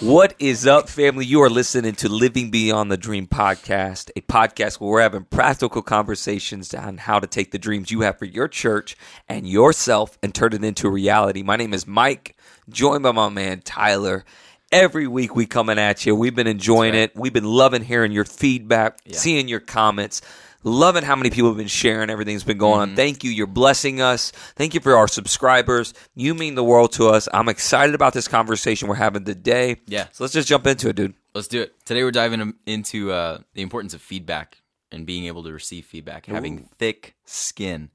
What is up, family? You are listening to Living Beyond the Dream podcast, a podcast where we're having practical conversations on how to take the dreams you have for your church and yourself and turn it into a reality. My name is Mike, joined by my man Tyler. Every week we coming at you. We've been enjoying it. We've been loving hearing your feedback, seeing your comments. Loving how many people have been sharing everything that's been going on. Thank you. You're blessing us. Thank you for our subscribers. You mean the world to us. I'm excited about this conversation we're having today. Yeah. So let's just jump into it, dude. Let's do it. Today we're diving into the importance of feedback and being able to receive feedback, having thick skin.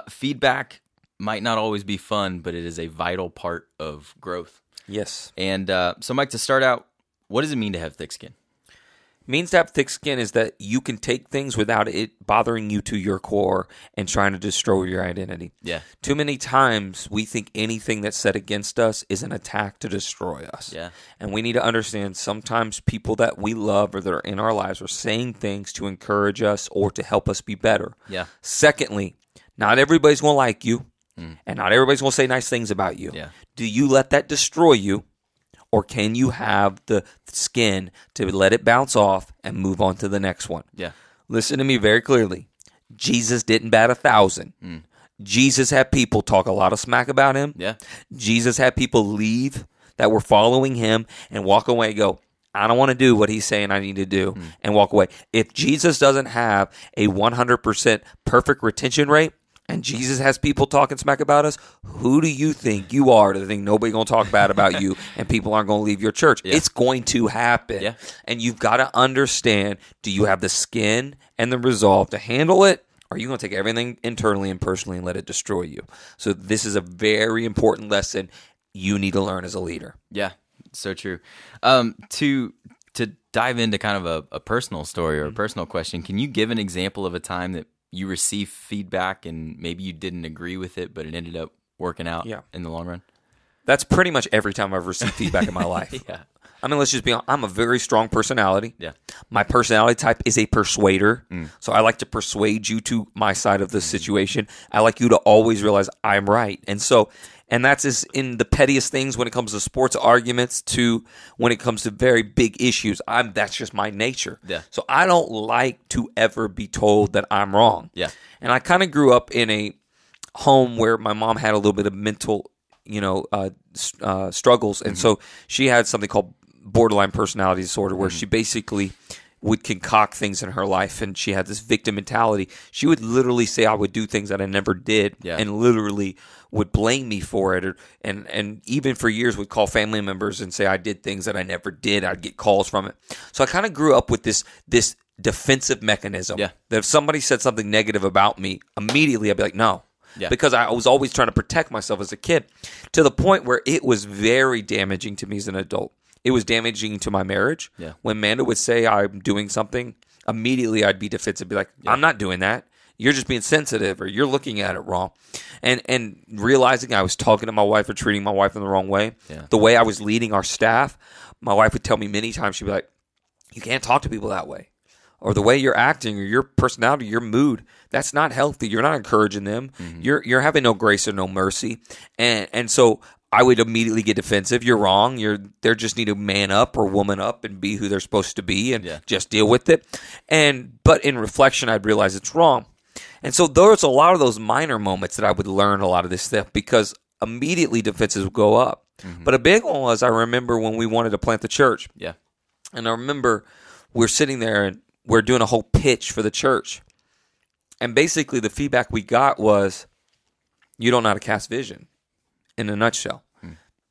Feedback might not always be fun, but it is a vital part of growth. Yes. And so, Mike, to start out, what does it mean to have thick skin? Means to have thick skin is that you can take things without it bothering you to your core and trying to destroy your identity. Yeah. Too many times we think anything that's said against us is an attack to destroy us. Yeah. And we need to understand sometimes people that we love or that are in our lives are saying things to encourage us or to help us be better. Yeah. Secondly, not everybody's going to like you and not everybody's going to say nice things about you. Yeah. Do you let that destroy you? Or can you have the skin to let it bounce off and move on to the next one? Yeah. Listen to me very clearly. Jesus didn't bat 1,000. Jesus had people talk a lot of smack about him. Yeah. Jesus had people leave that were following him and walk away and go, I don't want to do what he's saying I need to do, and walk away. If Jesus doesn't have a 100% perfect retention rate, and Jesus has people talking smack about us, who do you think you are to think nobody's going to talk bad about you and people aren't going to leave your church? Yeah. It's going to happen. Yeah. And you've got to understand, do you have the skin and the resolve to handle it? Or are you going to take everything internally and personally and let it destroy you? So this is a very important lesson you need to learn as a leader. Yeah, so true. To dive into kind of a personal story or a personal question, can you give an example of a time that you received feedback and maybe you didn't agree with it, but it ended up working out in the long run? That's pretty much every time I've received feedback in my life. Yeah. I mean, let's just be honest. I'm a very strong personality. Yeah. My personality type is a persuader. So I like to persuade you to my side of the situation. I like you to always realize I'm right. And that's as in the pettiest things when it comes to sports arguments to when it comes to very big issues. That's just my nature. Yeah. So I don't like to ever be told that I'm wrong. Yeah. And I kind of grew up in a home where my mom had a little bit of mental, struggles. And so she had something called borderline personality disorder where she basically would concoct things in her life, and she had this victim mentality. She would literally say I would do things that I never did, and literally would blame me for it, and even for years would call family members and say I did things that I never did. I'd get calls from it. So I kind of grew up with this defensive mechanism that if somebody said something negative about me, immediately I'd be like, no. Yeah. Because I was always trying to protect myself as a kid, to the point where it was very damaging to me as an adult. It was damaging to my marriage. Yeah. When Amanda would say I'm doing something, immediately I'd be defensive, be like, I'm not doing that. You're just being sensitive, or you're looking at it wrong. And realizing I was talking to my wife or treating my wife in the wrong way, the way I was leading our staff, my wife would tell me many times, she'd be like, you can't talk to people that way. Or the way you're acting, or your personality, your mood, that's not healthy. You're not encouraging them. You're having no grace or no mercy. And so I would immediately get defensive. You're wrong. They just need to man up or woman up and be who they're supposed to be and just deal with it. But in reflection, I'd realize it's wrong. And so there's a lot of those minor moments that I would learn a lot of this stuff, because immediately defenses would go up. But a big one was, I remember when we wanted to plant the church. Yeah. And I remember we're sitting there and we're doing a whole pitch for the church. And basically the feedback we got was, you don't know how to cast vision. In a nutshell,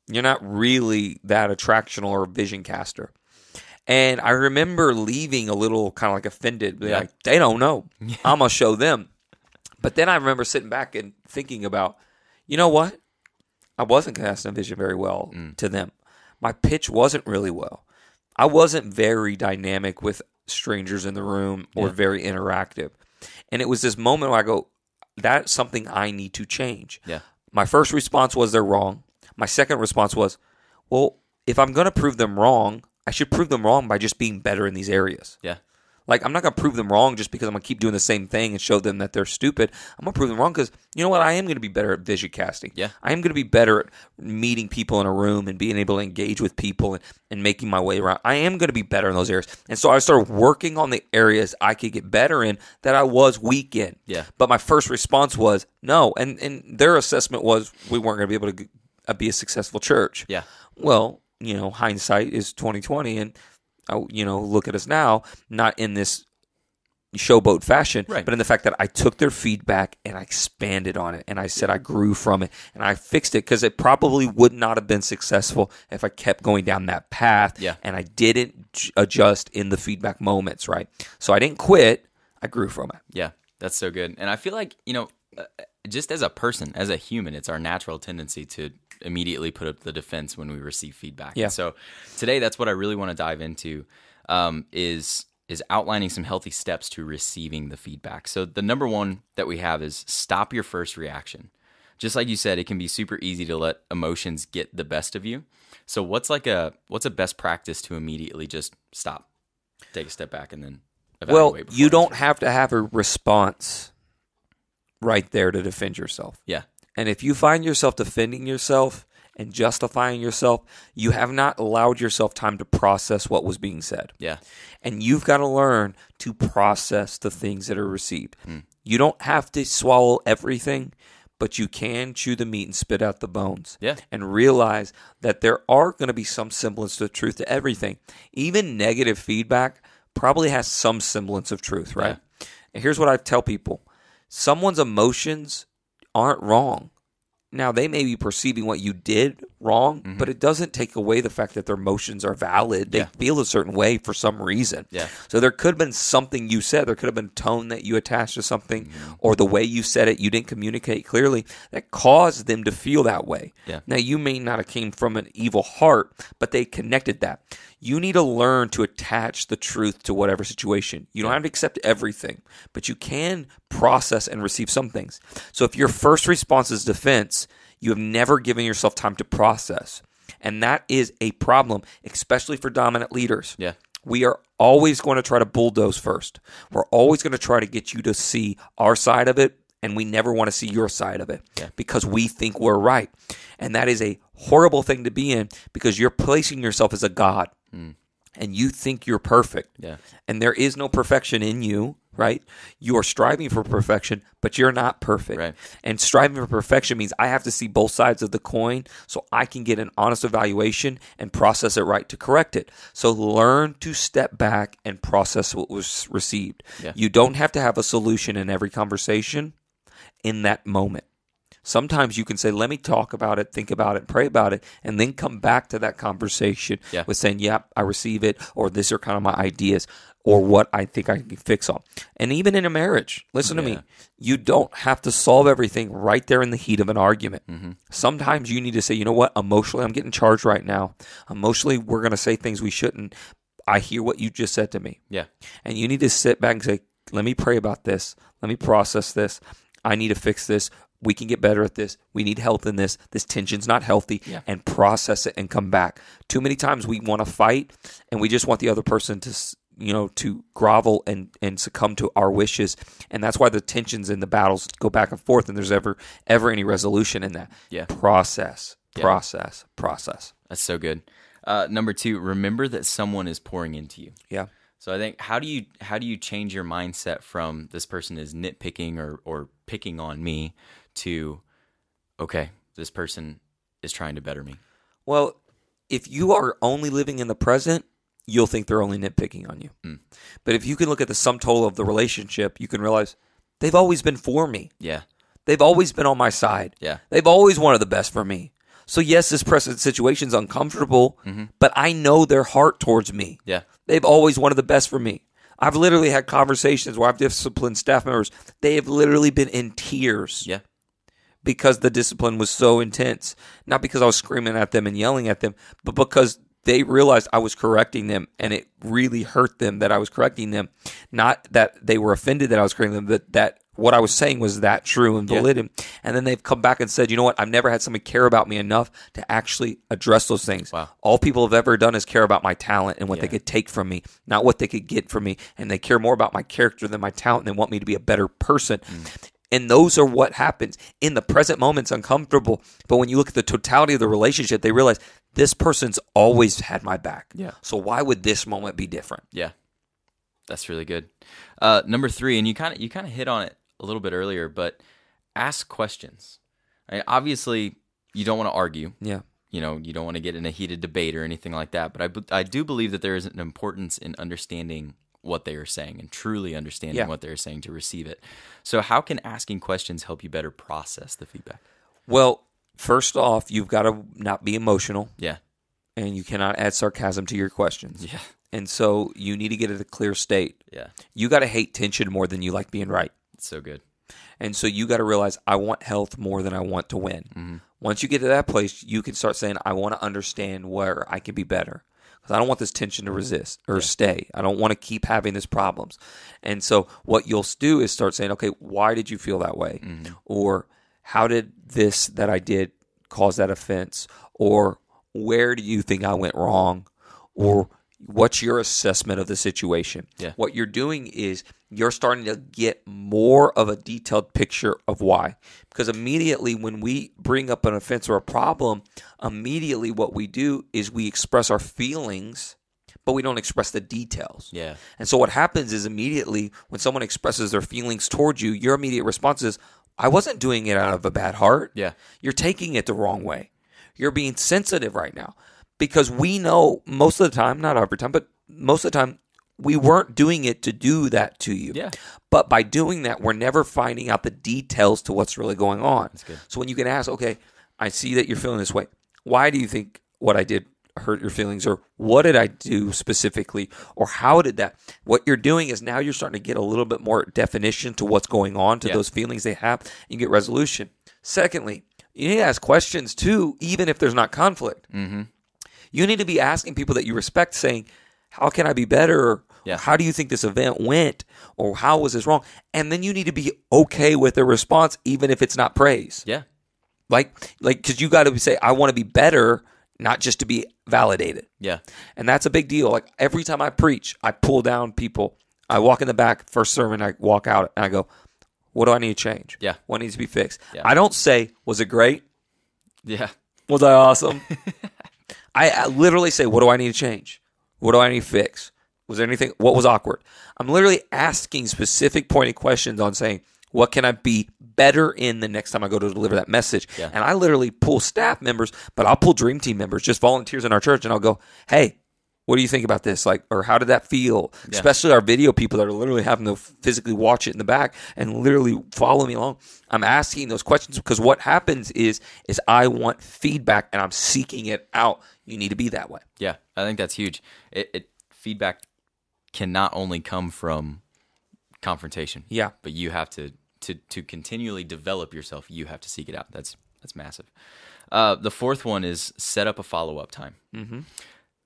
you're not really that attractional or vision caster. And I remember leaving a little kind of like offended, like, they don't know. I'm going to show them. But then I remember sitting back and thinking about, you know what? I wasn't casting a vision very well to them. My pitch wasn't really well. I wasn't very dynamic with strangers in the room or very interactive. And it was this moment where I go, that's something I need to change. Yeah. My first response was, they're wrong. My second response was, well, if I'm going to prove them wrong, I should prove them wrong by just being better in these areas. Yeah. Like, I'm not going to prove them wrong just because I'm going to keep doing the same thing and show them that they're stupid. I'm going to prove them wrong because, you know what, I am going to be better at vision casting. Yeah. I am going to be better at meeting people in a room and being able to engage with people and making my way around. I am going to be better in those areas. And so I started working on the areas I could get better in that I was weak in. Yeah. But my first response was no. And their assessment was we weren't going to be able to be a successful church. Yeah. Well, hindsight is 2020, and look at us now, not in this showboat fashion, right, but in the fact that I took their feedback and I expanded on it, and I said I grew from it, and I fixed it, because it probably would not have been successful if I kept going down that path, and I didn't adjust in the feedback moments, right? So I didn't quit, I grew from it. Yeah, that's so good. And I feel like, just as a person, as a human, it's our natural tendency to immediately put up the defense when we receive feedback. Yeah. And so today, that's what I really want to dive into, is outlining some healthy steps to receiving the feedback. So the number one that we have is stop your first reaction. Just like you said, it can be super easy to let emotions get the best of you. So what's a best practice to immediately just stop, take a step back, and then evaluate? Well, you don't have to have a response right there to defend yourself. Yeah. And if you find yourself defending yourself and justifying yourself, you have not allowed yourself time to process what was being said. Yeah. And you've got to learn to process the things that are received. You don't have to swallow everything, but you can chew the meat and spit out the bones. Yeah. And realize that there are going to be some semblance of truth to everything. Even negative feedback probably has some semblance of truth, right? Yeah. And here's what I tell people. Someone's emotions aren't wrong. Now, they may be perceiving what you did wrong, but it doesn't take away the fact that their emotions are valid. They feel a certain way for some reason. Yeah. So there could have been something you said. There could have been tone that you attached to something, or the way you said it, you didn't communicate clearly, that caused them to feel that way. Yeah. Now, you may not have came from an evil heart, but they connected that. You need to learn to attach the truth to whatever situation. You don't have to accept everything, but you can process and receive some things. So if your first response is defense, you have never given yourself time to process. And that is a problem, especially for dominant leaders. Yeah. We are always going to try to bulldoze first. We're always going to try to get you to see our side of it, and we never want to see your side of it because we think we're right. And that is a horrible thing to be in, because you're placing yourself as a God. And you think you're perfect. Yeah. And there is no perfection in you, right? You are striving for perfection, but you're not perfect. Right. And striving for perfection means I have to see both sides of the coin so I can get an honest evaluation and process it right to correct it. So learn to step back and process what was received. Yeah. You don't have to have a solution in every conversation in that moment. Sometimes you can say, let me talk about it, think about it, pray about it, and then come back to that conversation with saying, I receive it, or these are kind of my ideas, or what I think I can fix on. And even in a marriage, listen to me, you don't have to solve everything right there in the heat of an argument. Sometimes you need to say, you know what, emotionally I'm getting charged right now. Emotionally we're going to say things we shouldn't. I hear what you just said to me. Yeah. And you need to sit back and say, let me pray about this. Let me process this. I need to fix this. We can get better at this. We need help in this. This tension's not healthy, and process it and come back. Too many times we want to fight, and we just want the other person to grovel and succumb to our wishes, and that's why the tensions and the battles go back and forth, and there's ever any resolution in that. Yeah. Process. That's so good. Number 2, remember that someone is pouring into you. Yeah. So I think how do you change your mindset from this person is nitpicking or picking on me to, okay, this person is trying to better me? Well, if you are only living in the present, you'll think they're only nitpicking on you. But if you can look at the sum total of the relationship, you can realize they've always been for me. Yeah. They've always been on my side. Yeah. They've always wanted the best for me. So yes, this present situation is uncomfortable, but I know their heart towards me. Yeah. They've always wanted the best for me. I've literally had conversations where I've disciplined staff members. They have literally been in tears. Yeah. Because the discipline was so intense. Not because I was screaming at them and yelling at them, but because they realized I was correcting them, and it really hurt them that I was correcting them. Not that they were offended that I was correcting them, but that what I was saying was that true and valid. Yeah. And then they've come back and said, you know what? I've never had someone care about me enough to actually address those things. Wow. All people have ever done is care about my talent and what they could take from me, not what they could get from me. And they care more about my character than my talent, and they want me to be a better person. And those are what happens. In the present moment, it's uncomfortable. But when you look at the totality of the relationship, they realize this person's always had my back. Yeah. So why would this moment be different? Yeah. That's really good. Number 3, and you kind of hit on it a little bit earlier, but ask questions. I mean, obviously, you don't want to argue. Yeah. You don't want to get in a heated debate or anything like that. But I do believe that there is an importance in understanding what they are saying and truly understanding what they're saying to receive it. So how can asking questions help you better process the feedback? Well, first off, you've got to not be emotional. Yeah. And you cannot add sarcasm to your questions. Yeah. And so you need to get at a clear state. Yeah. You got to hate tension more than you like being right. It's so good. And so you got to realize I want health more than I want to win. Mm-hmm. Once you get to that place, you can start saying, I want to understand where I can be better. Because I don't want this tension to resist or stay. I don't want to keep having these problems. And so what you'll do is start saying, okay, why did you feel that way? Mm-hmm. Or how did this that I did cause that offense? Or where do you think I went wrong? Or what's your assessment of the situation? Yeah. What you're doing is you're starting to get more of a detailed picture of why. Because immediately when we bring up an offense or a problem, immediately what we do is we express our feelings, but we don't express the details. Yeah. And so what happens is immediately when someone expresses their feelings towards you, your immediate response is, I wasn't doing it out of a bad heart. Yeah. You're taking it the wrong way. You're being sensitive right now. Because we know most of the time, not every time, but most of the time, we weren't doing it to do that to you. Yeah. But by doing that, we're never finding out the details to what's really going on. That's good. So when you can ask, okay, I see that you're feeling this way. Why do you think what I did hurt your feelings? Or what did I do specifically? Or how did that? What you're doing is now you're starting to get a little bit more definition to what's going on, to those feelings they have, and you get resolution. Secondly, you need to ask questions too, even if there's not conflict. Mm-hmm. You need to be asking people that you respect, saying, how can I be better? Or how do you think this event went? Or how was this wrong? And then you need to be okay with the response, even if it's not praise. Yeah. Like, because you got to say, I want to be better, not just to be validated. Yeah. And that's a big deal. Like every time I preach, I pull down people. I walk in the back, first sermon, I walk out and I go, what do I need to change? Yeah. What needs to be fixed? Yeah. I don't say, was it great? Yeah. Was I awesome? I literally say, what do I need to change? What do I need to fix? Was there anything? What was awkward? I'm literally asking specific pointed questions on saying, what can I be better in the next time I go to deliver that message? Yeah. And I literally pull staff members, but I'll pull dream team members, just volunteers in our church, and I'll go, hey, what do you think about this? Like, or how did that feel? Yeah. Especially our video people that are literally having to physically watch it in the back and literally follow me along. I'm asking those questions because what happens is I want feedback and I'm seeking it out. You need to be that way. Yeah, I think that's huge. Feedback can not only come from confrontation. Yeah, but you have to continually develop yourself. You have to seek it out. That's massive. The fourth one is set up a follow-up time. Mm-hmm.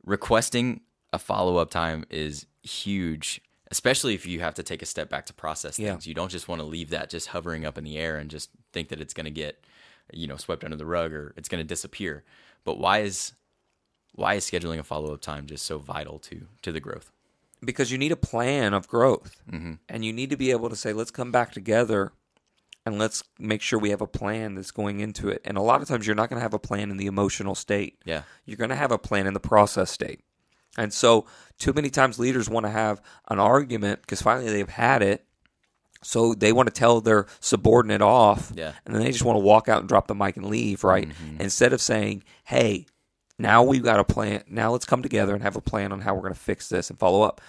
Requesting a follow-up time is huge, especially if you have to take a step back to process things. You don't just want to leave that just hovering up in the air and just think that it's going to get, swept under the rug or it's going to disappear. But why is scheduling a follow-up time just so vital to the growth? Because you need a plan of growth. Mm-hmm. And you need to be able to say, let's come back together and let's make sure we have a plan that's going into it. And a lot of times you're not going to have a plan in the emotional state. Yeah. You're going to have a plan in the process state. And so too many times leaders want to have an argument because finally they've had it. So they want to tell their subordinate off. Yeah. And then they just want to walk out and drop the mic and leave, right? Mm-hmm. Instead of saying, hey, now we've got a plan. Now let's come together and have a plan on how we're going to fix this and follow up.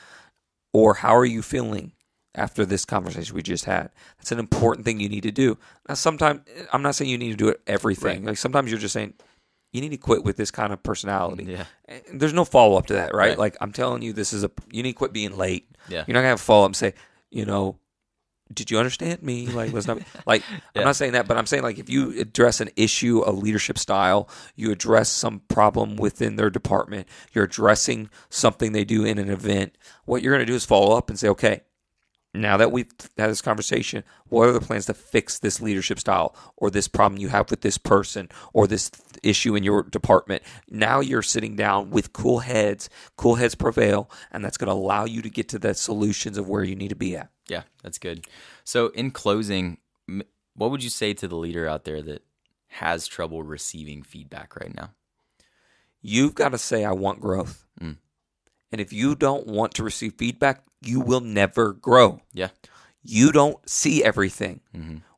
Or how are you feeling after this conversation we just had? That's an important thing you need to do. Now, sometimes, I'm not saying you need to do it everything. Right. Like sometimes you're just saying, you need to quit with this kind of personality. Yeah. And there's no follow-up to that, right? Like I'm telling you, you need to quit being late. Yeah. You're not going to have a follow-up and say, did you understand me? Like, let's not like. I'm not saying that, but I'm saying like if you address an issue of leadership style, you address some problem within their department, you're addressing something they do in an event. What you're going to do is follow up and say, okay, now that we've had this conversation, what are the plans to fix this leadership style or this problem you have with this person or this issue in your department? Now you're sitting down with cool heads prevail, and that's going to allow you to get to the solutions of where you need to be at. Yeah, that's good. So in closing, what would you say to the leader out there that has trouble receiving feedback right now? You've got to say, I want growth. And if you don't want to receive feedback, you will never grow. Yeah. You don't see everything.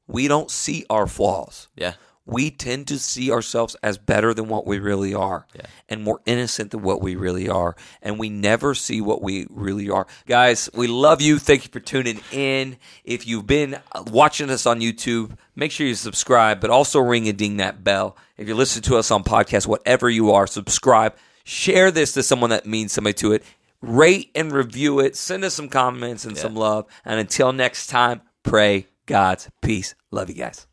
We don't see our flaws. Yeah. We tend to see ourselves as better than what we really are, and more innocent than what we really are. And we never see what we really are. Guys, we love you. Thank you for tuning in. If you've been watching us on YouTube, make sure you subscribe, but also ring and ding that bell. If you listen to us on podcast, whatever you are, subscribe. Share this to someone that means somebody to it. Rate and review it. Send us some comments and some love. And until next time, pray God's peace. Love you guys.